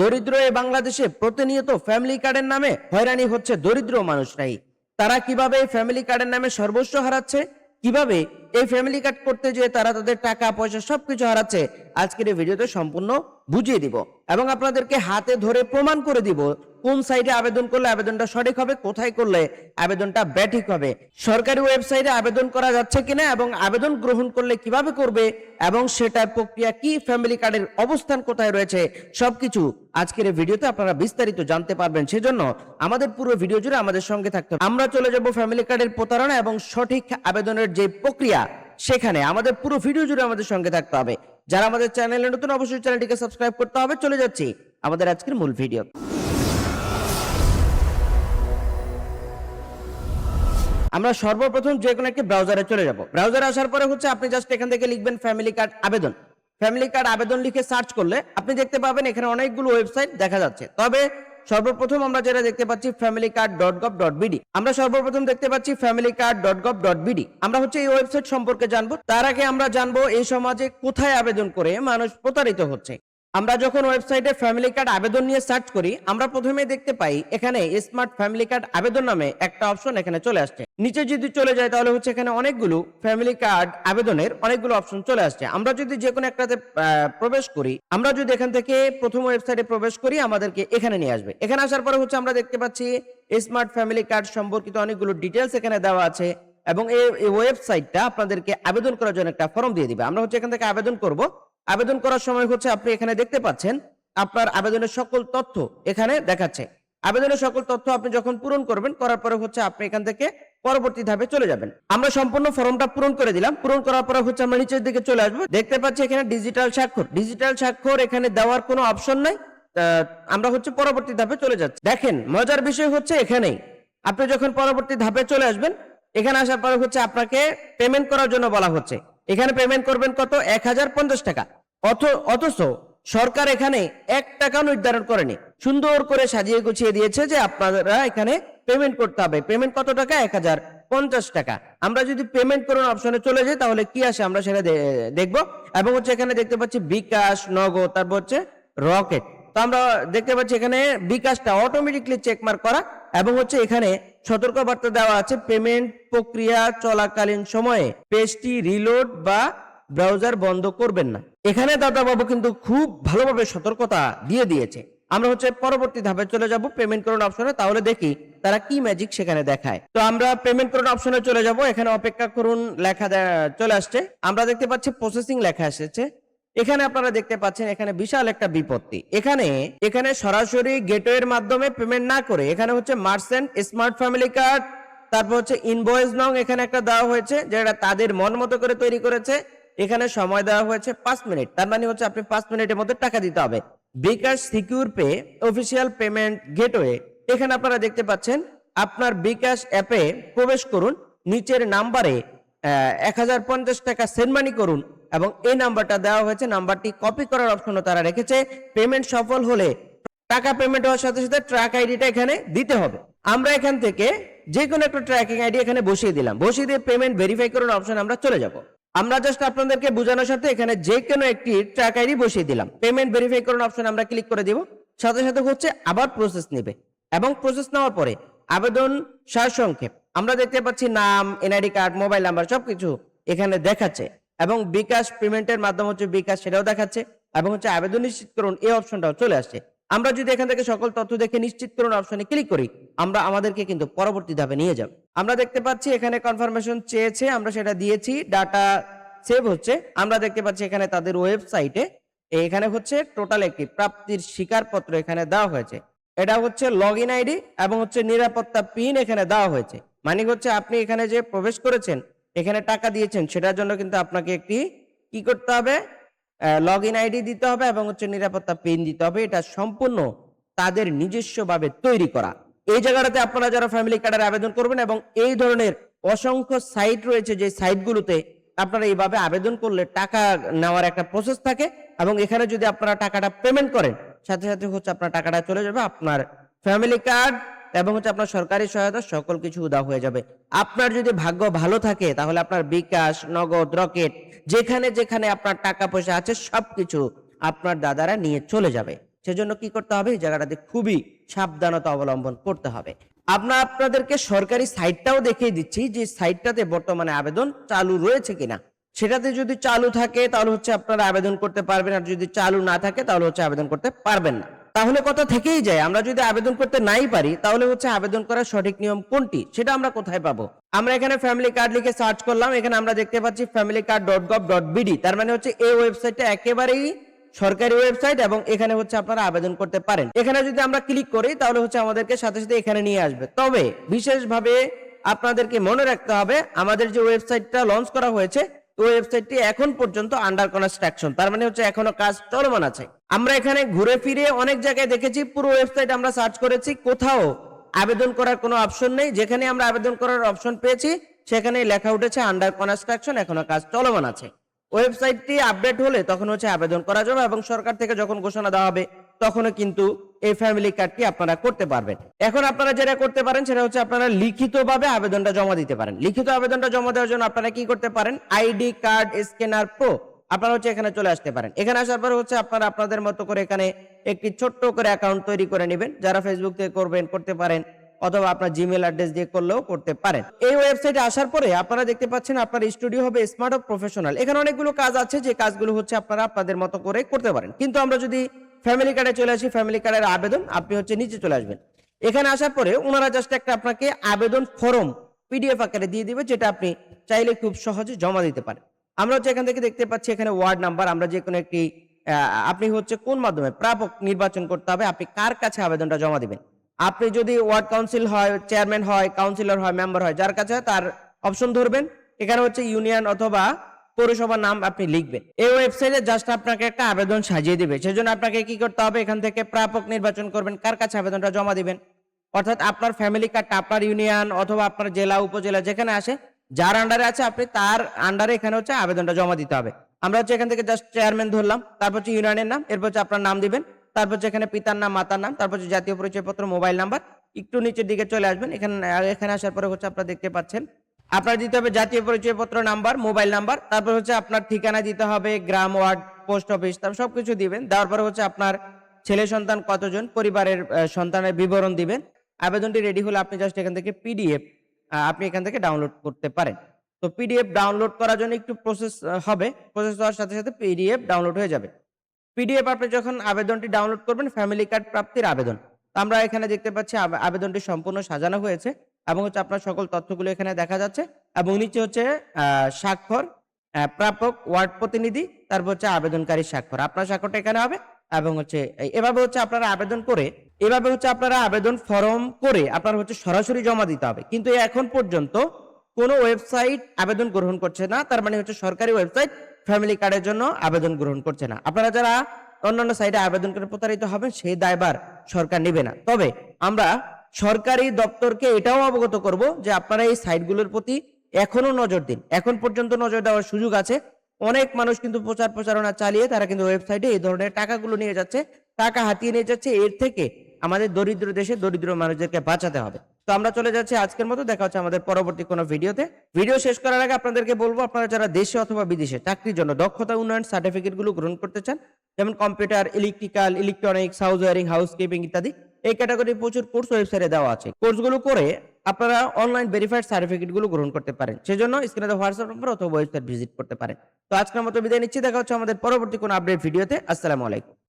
দরিদ্র এই বাংলাদেশে প্রতিনিয়ত ফ্যামিলি কার্ডের নামে হয়রানি হচ্ছে দরিদ্র মানুষরাই। তারা কিভাবে এই ফ্যামিলি কার্ডের নামে সর্বস্ব হারাচ্ছে, কিভাবে এই ফ্যামিলি কার্ড করতে যেয়ে তারা তাদের টাকা পয়সা সবকিছু হারাচ্ছে, আজকের এই ভিডিওতে সম্পূর্ণ বুঝিয়ে দিব এবং আপনাদেরকে হাতে ধরে প্রমাণ করে দিব কোন সাইটে আবেদন করলে আবেদনটা সঠিক হবে, কোথায় করলে আবেদনটা ব্যাঠিক হবে, সরকারি ওয়েবসাইটে আবেদন করা যাচ্ছে কিনা এবং আবেদন গ্রহণ করলে কিভাবে করবে এবং সেটার প্রক্রিয়া কি, ফ্যামিলি কার্ডের অবস্থান কোথায় রয়েছে, সবকিছু আজকের এই ভিডিওতে আপনারা বিস্তারিত জানতে পারবেন। সেজন্য আমাদের পুরো ভিডিও জুড়ে আমাদের সঙ্গে থাকতে হবে। আমরা চলে যাব ফ্যামিলি কার্ডের প্রতারণা এবং সঠিক আবেদনের যে প্রক্রিয়া, সেখানে আমাদের পুরো ভিডিও জুড়ে আমাদের সঙ্গে থাকতে হবে। যারা আমাদের চ্যানেলে নতুন, অবশ্যই চ্যানেলটিকে সাবস্ক্রাইব করতে হবে। চলে যাচ্ছি আমাদের আজকের মূল ভিডিও। আমরা সর্বপ্রথম যে কোনো একটি ব্রাউজারে চলে যাব। ব্রাউজারে আসার পরে আপনি জাস্ট এখান থেকে লিখবেন ফ্যামিলি কার্ড আবেদন। ফ্যামিলি কার্ড আবেদন লিখে সার্চ করলে আপনি দেখতে পাবেন এখানে অনেকগুলো ওয়েবসাইট দেখা যাচ্ছে। তবে সর্বপ্রথম আমরা যেটা দেখতে পাচ্ছি familycard.gov.bd। আমরা সর্বপ্রথম দেখতে পাচ্ছি familycard.gov.bd। আমরা এই ওয়েবসাইট সম্পর্কে জানবো। তার আগে আমরা জানবো এই সমাজে কোথায় আবেদন করে মানুষ প্রতারিত হচ্ছে। আমরা যখন ওয়েবসাইটে ফ্যামিলি কার্ড আবেদন নিয়ে সার্চ করি, আমরা প্রথমে দেখতে পাই এখানে স্মার্ট ফ্যামিলি কার্ড আবেদন নামে একটা অপশন এখানে চলে আসছে। নিচে যদি চলে যায় তাহলে এখানে অনেকগুলো ফ্যামিলি কার্ড আবেদনের অনেকগুলো অপশন চলে আসছে। আমরা যদি যে কোনো একটাতে প্রবেশ করি, আমরা যদি এখান থেকে প্রথম ওয়েবসাইটে প্রবেশ করি, আমাদেরকে এখানে নিয়ে আসবে। এখানে আসার পরে আমরা দেখতে পাচ্ছি স্মার্ট ফ্যামিলি কার্ড সম্পর্কিত অনেকগুলো ডিটেলস এখানে দেওয়া আছে এবং এই ওয়েবসাইটটা আপনাদেরকে আবেদন করার জন্য একটা ফর্ম দিয়ে দিবে। আমরা এখান থেকে আবেদন করব। আবেদন করার সময় আপনি এখানে দেখতে পাচ্ছেন আপনার আবেদনের সকল তথ্য এখানে দেখাচ্ছে। আবেদনের সকল তথ্য আপনি যখন পূরণ করবেন, করার পরে আপনি এখান থেকে পরবর্তী ধাপে চলে যাবেন। আমরা সম্পূর্ণ ফর্মটা পূরণ করে দিলাম। পূরণ করার পরে আমরা নিচের দিকে চলে আসবো। দেখতে পাচ্ছি এখানে ডিজিটাল স্বাক্ষর। ডিজিটাল স্বাক্ষর এখানে দেওয়ার কোনো অপশন নাই। আমরা পরবর্তী ধাপে চলে যাচ্ছি। দেখেন মজার বিষয় এখানেই আপনি যখন পরবর্তী ধাপে চলে আসবেন, এখানে আসার পরে আপনাকে পেমেন্ট করার জন্য বলা হচ্ছে। এখানে পেমেন্ট করবেন কত? 1050 টাকা। অথচ সরকার এখানে 1 টাকা নির্ধারণ করেনি, সুন্দর করে সাজিয়ে গুছিয়ে দিয়েছে যে আপনারা এখানে পেমেন্ট করতে হবে। পেমেন্ট কত টাকা? 1050 টাকা। আমরা যদি পেমেন্ট করুন অপশনে চলে যাই তাহলে কি আসে আমরা সেটা দেখবো। এবং এখানে দেখতে পাচ্ছি বিকাশ, নগদ, তারপর রকেট। তো আমরা দেখতে পাচ্ছি এখানে বিকাশটা অটোমেটিকলি চেকমার্ক করা এবং এখানে সতর্কবার্তা দেওয়া আছে, পেমেন্ট প্রক্রিয়া চলাকালীন সময়ে পেজটি রিলোড বা ব্রাউজার বন্ধ করবেন না। এখানে দাদা বাবু কিন্তু খুব ভালোভাবে সতর্কতা দিয়ে দিয়েছে। আমরা পরবর্তী ধাপে চলে যাব পেমেন্ট করুন অপশনে। তাহলে দেখি তারা কি ম্যাজিক সেখানে দেখায়। তো আমরা পেমেন্ট করুন অপশনে চলে যাব। এখানে অপেক্ষা করুন লেখা চলে আসছে। আমরা দেখতে পাচ্ছি প্রসেসিং লেখা এসেছে। এখানে আপনারা দেখতে পাচ্ছেন এখানে বিশাল একটা বিপত্তি। এখানে সরাসরি গেটওয়ের মাধ্যমে পেমেন্ট না করে এখানে মার্চেন্ট স্মার্ট ফ্যামিলি কার্ড, তারপর ইনভয়েস নং এখানে একটা দেওয়া হয়েছে, যেটা তাদের মন মতো করে তৈরি করেছে। এখানে সময় দেওয়া হয়েছে 5 মিনিট। তার মানে আপনি 5 মিনিটের মধ্যে টাকা দিতে হবে। BKash secure pay official payment gateway. এখানে আপনারা দেখতে পাচ্ছেন আপনার বিকাশ অ্যাপে প্রবেশ করুন, নিচের নাম্বারে 1050 টাকা সেন্ড মানি করুন এবং এই নাম্বারটা দেওয়া হয়েছে। নাম্বারটি কপি করার অপশনও তারা রেখেছে। পেমেন্ট সফল হলে টাকা পেমেন্ট হওয়ার সাথে সাথে ট্র্যাক আইডিটা এখানে দিতে হবে। আমরা এখান থেকে যে কোনো একটা ট্র্যাকিং আইডি এখানে বসিয়ে দিলাম। বসিয়ে দিয়ে পেমেন্ট ভেরিফাই করুন অপশন আমরা চলে যাব। আমরা জাস্ট আপনাদেরকে বোঝানোর সাথে এখানে যে কোনো একটি ট্র্যাক আইডি বসিয়ে দিলাম। পেমেন্ট ভেরিফাই করুন অপশন আমরা ক্লিক করে দিব। সাথে সাথে আবার প্রসেস নেবে এবং প্রসেস নেওয়ার পরে আবেদন সারসংক্ষেপ আমরা দেখতে পাচ্ছি নাম, এনআইডি কার্ড, মোবাইল নাম্বার সবকিছু এখানে দেখাচ্ছে এবং বিকাশ পেমেন্টের মাধ্যম বিকাশ সেটাও দেখাচ্ছে এবং আবেদন নিশ্চিত করুন এই অপশনটাও চলে আসছে। আমরা যদি এখান থেকে সকল তথ্য দেখে নিশ্চিত করুন অপশনে ক্লিক করি, আমাদেরকে কিন্তু পরবর্তী ধাপে নিয়ে যাবে। আমরা দেখতে পাচ্ছি এখানে কনফার্মেশন চেয়েছে, আমরা সেটা দিয়েছি, ডাটা সেভ হচ্ছে। আমরা দেখতে পাচ্ছি এখানে তাদের ওয়েবসাইটে এখানে টোটাল একটি প্রাপ্তির স্বীকারপত্র এখানে দেওয়া হয়েছে। এটা লগইন আইডি এবং নিরাপত্তা পিন এখানে দেওয়া হয়েছে। মানে আপনি এখানে যে প্রবেশ করেছেন, এখানে টাকা দিয়েছেন, সেটার জন্য কিন্তু আপনাকে একটি কি করতে হবে? লগইন আইডি দিতে হবে এবং নিরাপত্তা পিন দিতে হবে। এটা সম্পূর্ণ তাদের নিজস্বভাবে তৈরি করা। এই জায়গাটাতে আপনারা যারা ফ্যামিলি কার্ডের আবেদন করবেন এবং এই ধরনের অসংখ্য সাইট রয়েছে, যে সাইটগুলোতে আপনারা এইভাবে আবেদন করলে টাকা নেওয়ার একটা প্রসেস থাকে এবং এখানে যদি আপনারা টাকাটা পেমেন্ট করেন, সাথে সাথে আপনার টাকাটা চলে যাবে, আপনার ফ্যামিলি কার্ড এবং আপনার সরকারি সহায়তা সকল কিছু উদা হয়ে যাবে। আপনার যদি ভাগ্য ভালো থাকে তাহলে আপনার বিকাশ, নগদ, রকেট যেখানে যেখানে আপনার টাকা পয়সা আছে সবকিছু আপনার দাদারা নিয়ে চলে যাবে। সেজন্য কি করতে হবে, এই জায়গাটাতে খুবই সাবধানতা অবলম্বন করতে হবে। আপনাদেরকে সরকারি সাইটটাও দেখিয়ে দিচ্ছি যে সাইটটাতে বর্তমানে আবেদন চালু রয়েছে কিনা। সেটাতে যদি চালু থাকে তাহলে হচ্ছে আপনারা আবেদন করতে পারবেন, আর যদি চালু না থাকে তাহলে হচ্ছে আবেদন করতে পারবেন না। তাহলে কথা থেকেই যায়, আমরা যদি আবেদন করতে নাই পারি তাহলে হচ্ছে আবেদন করার সঠিক নিয়ম কোনটি সেটা আমরা কোথায় পাবো। আমরা এখানে ফ্যামিলি কার্ড লিখে সার্চ করলাম, এখানে আমরা দেখতে পাচ্ছি familycard.gov.bd, তার মানে হচ্ছে এই ওয়েবসাইটটা একেবারেই সরকারি ওয়েবসাইট এবং এখানে হচ্ছে আপনারা আবেদন করতে পারেন। এখানে যদি আমরা ক্লিক করি তাহলে হচ্ছে আমাদেরকে সাথে সাথে এখানে নিয়ে আসবে। তবে বিশেষভাবে আপনাদেরকে মনে রাখতে হবে, আমাদের যে ওয়েবসাইটটা লঞ্চ করা হয়েছে ওই ওয়েবসাইটটি এখন পর্যন্ত আন্ডার কনস্ট্রাকশন, তার মানে হচ্ছে এখনো কাজ চলমান আছে। আমরা এখানে ঘুরে ফিরে অনেক জায়গায় দেখেছি, পুরো ওয়েবসাইট আমরা সার্চ করেছি, কোথাও আবেদন করার কোনো অপশন নেই। যেখানে আমরা আবেদন করার অপশন পেয়েছি সেখানে লেখা উঠেছে আন্ডার কনস্ট্রাকশন, এখনো কাজ চলমান আছে। ওয়েবসাইটটি আপডেট হলে তখন হচ্ছে আবেদন করা যাবে এবং সরকার থেকে যখন ঘোষণা দেওয়া হবে তখনও কিন্তু এই ফ্যামিলি কার্ডটি আপনারা করতে পারবেন। এখন আপনারা যেটা করতে পারেন সেটা হচ্ছে আপনারা লিখিতভাবে আবেদনটা জমা দিতে পারেন। লিখিত আবেদনটা জমা দেওয়ার জন্য আপনারা কি করতে পারেন, আইডি কার্ড স্ক্যানার প্রো আপনারা হচ্ছে এখানে চলে আসতে পারেন। এখানে আসার পর হচ্ছে আপনারা আপনাদের মতো করে এখানে একটি ছোট্ট করে অ্যাকাউন্ট তৈরি করে নেবেন। যারা ফেসবুক থেকে করবেন করতে পারেন, অথবা আপনার জিমেল অ্যাড্রেস দিয়ে করলেও করতে পারেন। এই ওয়েবসাইটে আসার পরে আপনারা দেখতে পাচ্ছেন আপনার স্টুডিও হবে স্মার্ট অফ প্রফেশনাল। এখানে অনেকগুলো কাজ আছে যে কাজগুলো হচ্ছে আপনারা আপনাদের মতো করে করতে পারেন। কিন্তু আমরা যদি ফ্যামিলি কার্ডে চলে আসি, ফ্যামিলি কার্ডের আবেদন আপনি হচ্ছে নিচে চলে আসবেন। এখানে আসার পরে ওনারা জাস্ট একটা আপনাকে আবেদন ফর্ম পিডিএফ আকারে দিয়ে দিবে, যেটা আপনি চাইলে খুব সহজে জমা দিতে পারেন। আমরা হচ্ছে এখান থেকে দেখতে পাচ্ছি এখানে ওয়ার্ড নাম্বার, আমরা যে কোনো একটি আপনি হচ্ছে কোন মাধ্যমে প্রাপক নির্বাচন করতে হবে, আপনি কার কাছে আবেদনটা জমা দিবেন। আপনি যদি ওয়ার্ড কাউন্সিল হয়, চেয়ারম্যান হয়, কাউন্সিলর হয়, মেম্বার হয়, যার কাছে তার অপশন ধরবেন। এখানে হচ্ছে ইউনিয়ন অথবা পৌরসভার নাম আপনি লিখবেন। এই ওয়েবসাইটে জাস্ট আপনাকে একটা আবেদন সাজিয়ে দিবে। সেজন্য আপনাকে কি করতে হবে, এখান থেকে প্রাপক নির্বাচন করবেন, কার কাছে আবেদনটা জমা দিবেন। অর্থাৎ আপনার ফ্যামিলি কার্ডটা আপনার ইউনিয়ন অথবা আপনার জেলা উপজেলা যেখানে আসে, যার আন্ডারে আছে আপনি তার আন্ডারে এখানে হচ্ছে আবেদনটা জমা দিতে হবে। আমরা হচ্ছে এখান থেকে জাস্ট চেয়ারম্যান ধরলাম, তারপর হচ্ছে ইউনিয়নের নাম, এরপর হচ্ছে আপনার নাম দিবেন, তারপর হচ্ছে এখানে পিতার নাম, মাতার নাম, তারপর হচ্ছে জাতীয় পরিচয়পত্র, মোবাইল নাম্বার। একটু নিচের দিকে চলে আসবেন, এখানে আসার পরে হচ্ছে আপনারা দেখতে পাচ্ছেন আপনার দিতে হবে জাতীয় পরিচয়পত্র নাম্বার, মোবাইল নাম্বার, তারপর হচ্ছে আপনার ঠিকানা দিতে হবে, গ্রাম, ওয়ার্ড, পোস্ট অফিস, তারপর সবকিছু দিবেন। দেওয়ার পরে হচ্ছে আপনার ছেলে সন্তান কতজন, পরিবারের সন্তানের বিবরণ দিবেন। আবেদনটি রেডি হলে আপনি জাস্ট এখান থেকে পিডিএফ আপনি এখান থেকে ডাউনলোড করতে পারেন। তো পিডিএফ ডাউনলোড করার জন্য একটু প্রসেস হবে, প্রসেস হওয়ার সাথে সাথে পিডিএফ ডাউনলোড হয়ে যাবে। পিডিএফ আপনি যখন আবেদনটি ডাউনলোড করবেন, ফ্যামিলি কার্ড প্রাপ্তির আবেদন, তো আমরা এখানে দেখতে পাচ্ছি আবেদনটি সম্পূর্ণ সাজানো হয়েছে এবং হচ্ছে আপনার সকল তথ্যগুলো এখানে দেখা যাচ্ছে এবং নিচে হচ্ছে স্বাক্ষর, প্রাপক, ওয়ার্ড প্রতিনিধি, তারপর হচ্ছে আবেদনকারী স্বাক্ষর, আপনার স্বাক্ষরটা এখানে হবে এবং হচ্ছে এভাবে হচ্ছে আপনারা আবেদন করে, এভাবে হচ্ছে আপনারা আবেদন ফর্ম করে আপনার হচ্ছে সরাসরি জমা দিতে হবে। কিন্তু এখন পর্যন্ত কোনো ওয়েবসাইট আবেদন গ্রহণ করছে না, তার মানে হচ্ছে সরকারি ওয়েবসাইট ফ্যামিলি কার্ডের জন্য আবেদন গ্রহণ করছে না। আপনারা যারা অন্যান্য সাইটে আবেদন করে প্রতারিত হবেন সেই দায়ভার সরকার নেবে না। তবে আমরা সরকারি দপ্তরকে এটাও অবগত করব যে আপনারা এই সাইটগুলোর প্রতি এখনো নজর দিন। এখন পর্যন্ত নজর দেওয়ার সুযোগ আছে। অনেক মানুষ কিন্তু প্রচারণা চালিয়ে তারা কিন্তু ওয়েবসাইটে এই ধরনের টাকাগুলো নিয়ে যাচ্ছে, টাকা হাতিয়ে নিয়ে যাচ্ছে। এর থেকে আমাদের দরিদ্র দেশে দরিদ্র মানুষদেরকে বাঁচাতে হবে। তো আমরা চলে যাচ্ছি আজকের মতো, দেখা হচ্ছে আমাদের পরবর্তী কোনো ভিডিওতে। ভিডিও শেষ করার আগে আপনাদেরকে বলবো, আপনারা যারা দেশে অথবা বিদেশে চাকরির জন্য দক্ষতা উন্নয়ন সার্টিফিকেট গুলো গ্রহণ করতে চান, যেমন computer, electrical, electronics, house wiring, house keeping ইত্যাদি, এই ক্যাটাগরির প্রচুর কোর্স ওয়েবসাইটে দেওয়া আছে। কোর্সগুলো করে আপনারা অনলাইন ভেরিফাইড সার্টিফিকেট গুলো গ্রহণ করতে পারেন। সেজন্য স্ক্রিনে হোয়াটসঅ্যাপ নম্বর অথবা ওয়েবসাইট ভিজিট করতে পারেন। তো আজকের মতো বিদায় নিচ্ছি, দেখা হচ্ছে আমাদের পরবর্তী কোনো আপডেট ভিডিওতে। আসসালামু আলাইকুম।